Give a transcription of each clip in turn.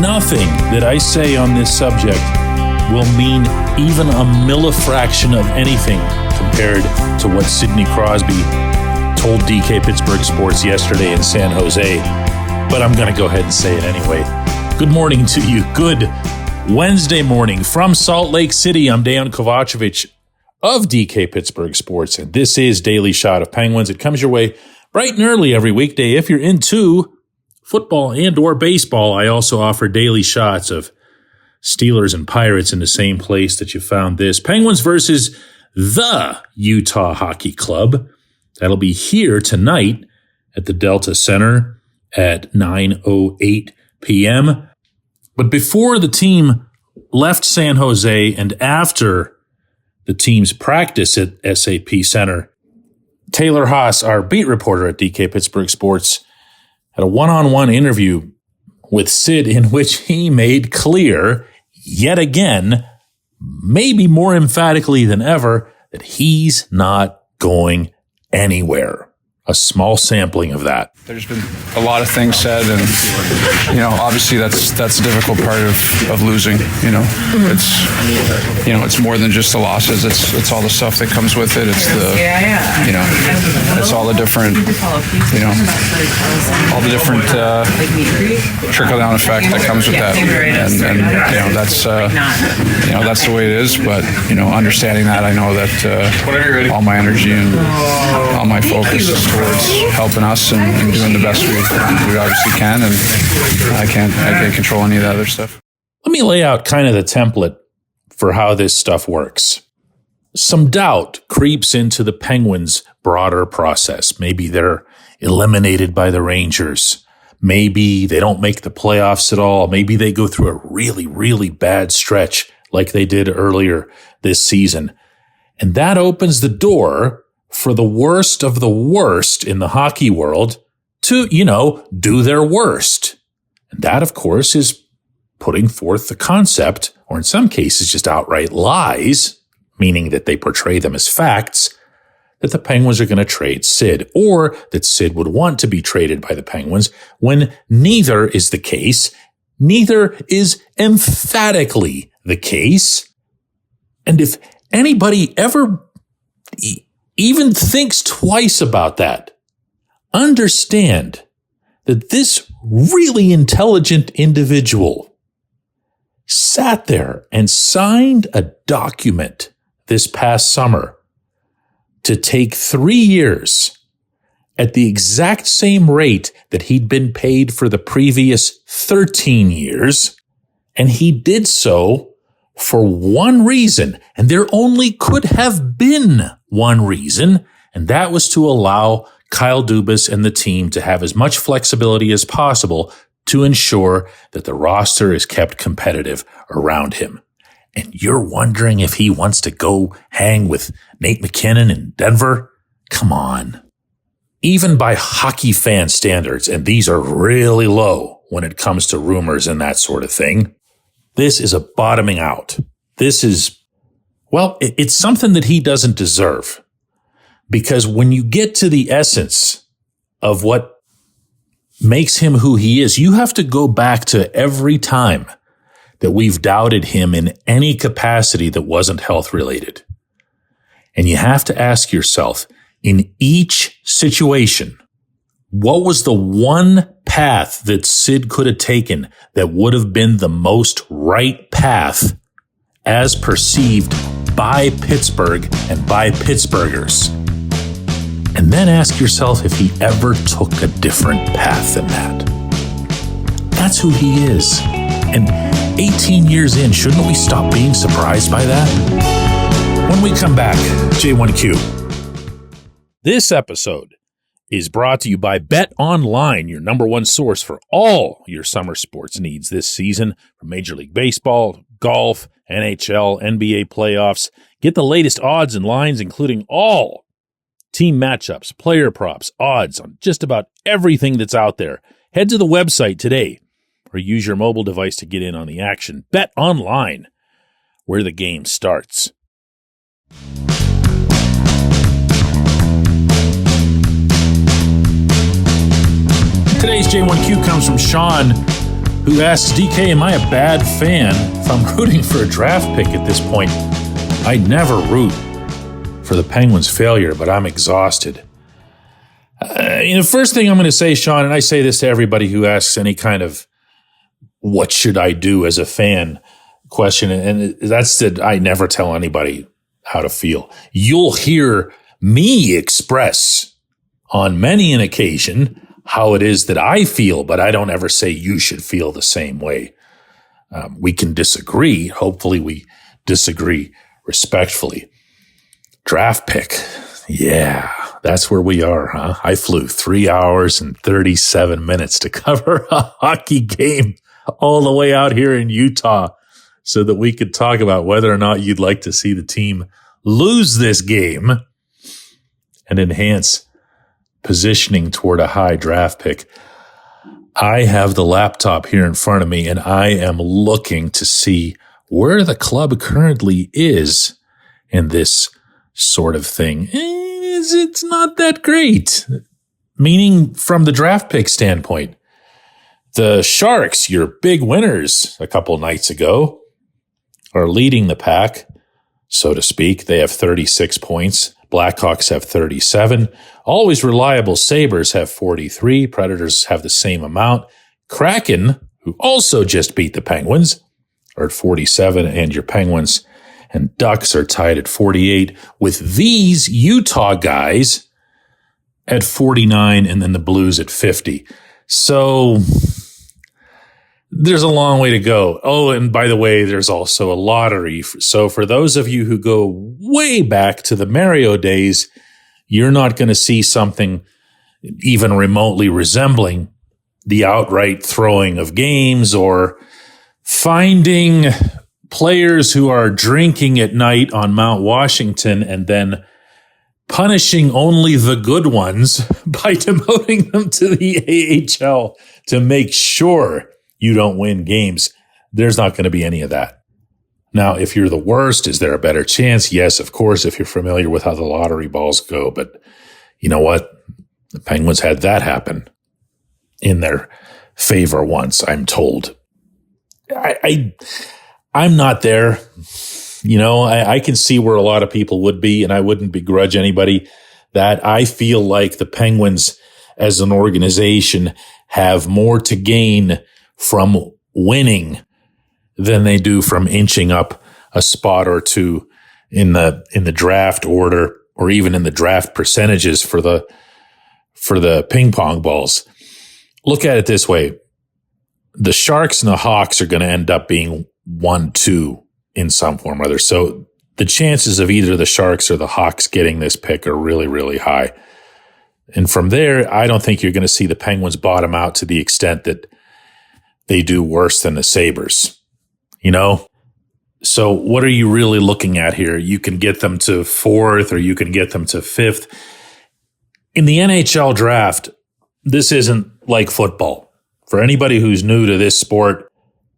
nothing that I say on this subject will mean even a millifraction of anything compared to what Sidney Crosby told DK Pittsburgh Sports yesterday in San Jose. But I'm going to go ahead and say it anyway. Good morning to you. Good Wednesday morning from Salt Lake City. I'm Dejan Kovacevic of DK Pittsburgh Sports, and this is Daily Shot of Penguins. It comes your way bright and early every weekday. If you're into football and or baseball, I also offer daily shots of Steelers and Pirates in the same place that you found this. Penguins versus the Utah Hockey Club. That'll be here tonight at the Delta Center at 9:08 p.m. But before the team left San Jose and after the team's practice at SAP Center, Taylor Haas, our beat reporter at DK Pittsburgh Sports, had a one-on-one interview with Sid in which he made clear, yet again, maybe more emphatically than ever, that he's not going anywhere. A small sampling of that. There's been a lot of things said, and obviously that's a difficult part of losing. It's more than just the losses. It's all the stuff that comes with it. It's the it's all the different trickle down effect that comes with that, and that's the way it is. But understanding that, I know that all my energy and all my focus is towards helping us and doing the best we obviously can, and I can't control any of the other stuff. Let me lay out kind of the template for how this stuff works. Some doubt creeps into the Penguins' broader process. Maybe they're eliminated by the Rangers. Maybe they don't make the playoffs at all. Maybe they go through a really, really bad stretch like they did earlier this season. And that opens the door for the worst of the worst in the hockey world to, do their worst. And that, of course, is putting forth the concept, or in some cases just outright lies, meaning that they portray them as facts, that the Penguins are going to trade Sid, or that Sid would want to be traded by the Penguins, when neither is the case. Neither is emphatically the case. And if anybody ever even thinks twice about that, understand that this really intelligent individual sat there and signed a document this past summer to take 3 years at the exact same rate that he'd been paid for the previous 13 years. And he did so for one reason, and there only could have been one reason, and that was to allow Kyle Dubas and the team to have as much flexibility as possible to ensure that the roster is kept competitive around him. And you're wondering if he wants to go hang with Nate McKinnon in Denver? Come on. Even by hockey fan standards, and these are really low when it comes to rumors and that sort of thing, this is a bottoming out. This is, it's something that he doesn't deserve. Because when you get to the essence of what makes him who he is, you have to go back to every time that we've doubted him in any capacity that wasn't health related. And you have to ask yourself, in each situation, what was the one path that Sid could have taken that would have been the most right path as perceived by Pittsburgh and by Pittsburghers? And then ask yourself if he ever took a different path than that. That's who he is. And 18 years in, shouldn't we stop being surprised by that? When we come back, J1Q. This episode is brought to you by Bet Online, your number one source for all your summer sports needs this season, from Major League Baseball, golf, NHL, NBA playoffs. Get the latest odds and lines, including all team matchups, player props, odds on just about everything that's out there. Head to the website today or use your mobile device to get in on the action. Bet Online, where the game starts. Today's J1Q comes from Sean, who asks, DK, am I a bad fan if I'm rooting for a draft pick at this point? I never root for the Penguins' failure, but I'm exhausted. The first thing I'm going to say, Sean, and I say this to everybody who asks any kind of what should I do as a fan question, and that's that I never tell anybody how to feel. You'll hear me express on many an occasion how it is that I feel, but I don't ever say you should feel the same way. We can disagree. Hopefully we disagree respectfully. Draft pick. Yeah, that's where we are, huh? I flew 3 hours and 37 minutes to cover a hockey game all the way out here in Utah so that we could talk about whether or not you'd like to see the team lose this game and enhance positioning toward a high draft pick. I have the laptop here in front of me, and I am looking to see where the club currently is in this sort of thing. It's not that great. Meaning from the draft pick standpoint. The Sharks, your big winners a couple nights ago, are leading the pack, so to speak. They have 36 points. Blackhawks have 37. Always reliable Sabres have 43. Predators have the same amount. Kraken, who also just beat the Penguins, are at 47, and your Penguins and Ducks are tied at 48, with these Utah guys at 49 and then the Blues at 50. So there's a long way to go. Oh, and by the way, there's also a lottery. So for those of you who go way back to the Mario days, you're not going to see something even remotely resembling the outright throwing of games or finding players who are drinking at night on Mount Washington and then punishing only the good ones by demoting them to the AHL to make sure you don't win games. There's not going to be any of that. Now, if you're the worst, is there a better chance? Yes, of course, if you're familiar with how the lottery balls go. But you know what? The Penguins had that happen in their favor once, I'm told. I'm not there. You know, I can see where a lot of people would be, and I wouldn't begrudge anybody that. I feel like the Penguins as an organization have more to gain from winning than they do from inching up a spot or two in the draft order or even in the draft percentages for the ping pong balls. Look at it this way. The Sharks and the Hawks are going to end up being 1-2 in some form or other. So the chances of either the Sharks or the Hawks getting this pick are really, really high. And from there, I don't think you're going to see the Penguins bottom out to the extent that they do worse than the Sabres. You know? So what are you really looking at here? You can get them to 4th or you can get them to 5th. In the NHL draft, this isn't like football. For anybody who's new to this sport,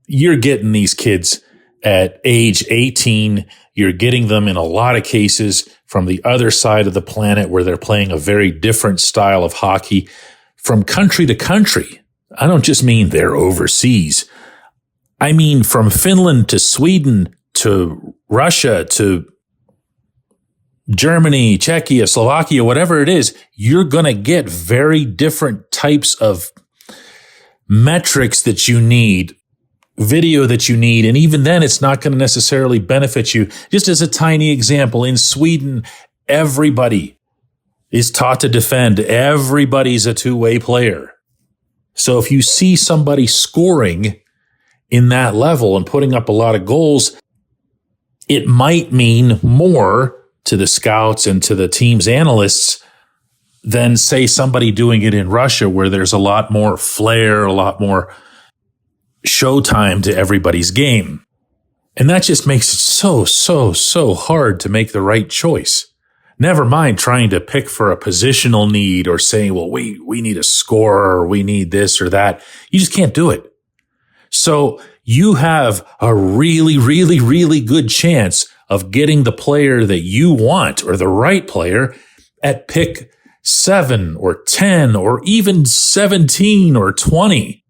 you're getting these kids at age 18. You're getting them in a lot of cases from the other side of the planet where they're playing a very different style of hockey from country to country. I don't just mean they're overseas. I mean from Finland to Sweden to Russia to Germany, Czechia, Slovakia, whatever it is, you're going to get very different types of metrics that you need, video that you need, and even then it's not going to necessarily benefit you. Just as a tiny example, in Sweden, everybody is taught to defend. Everybody's a two-way player. So if you see somebody scoring in that level and putting up a lot of goals, it might mean more to the scouts and to the team's analysts than, say, somebody doing it in Russia where there's a lot more flair, a lot more showtime to everybody's game. And that just makes it so hard to make the right choice. Never mind trying to pick for a positional need or saying, well, we need a scorer or we need this or that. You just can't do it. So you have a really, really, really good chance of getting the player that you want or the right player at pick 7 or 10 or even 17 or 20.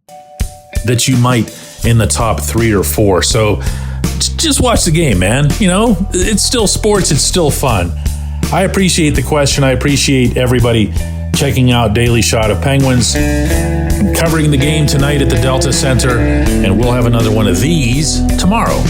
that you might in the top 3 or 4. So just watch the game, man. You know, it's still sports. It's still fun. I appreciate the question. I appreciate everybody checking out Daily Shot of Penguins. I'm covering the game tonight at the Delta Center, and we'll have another one of these tomorrow.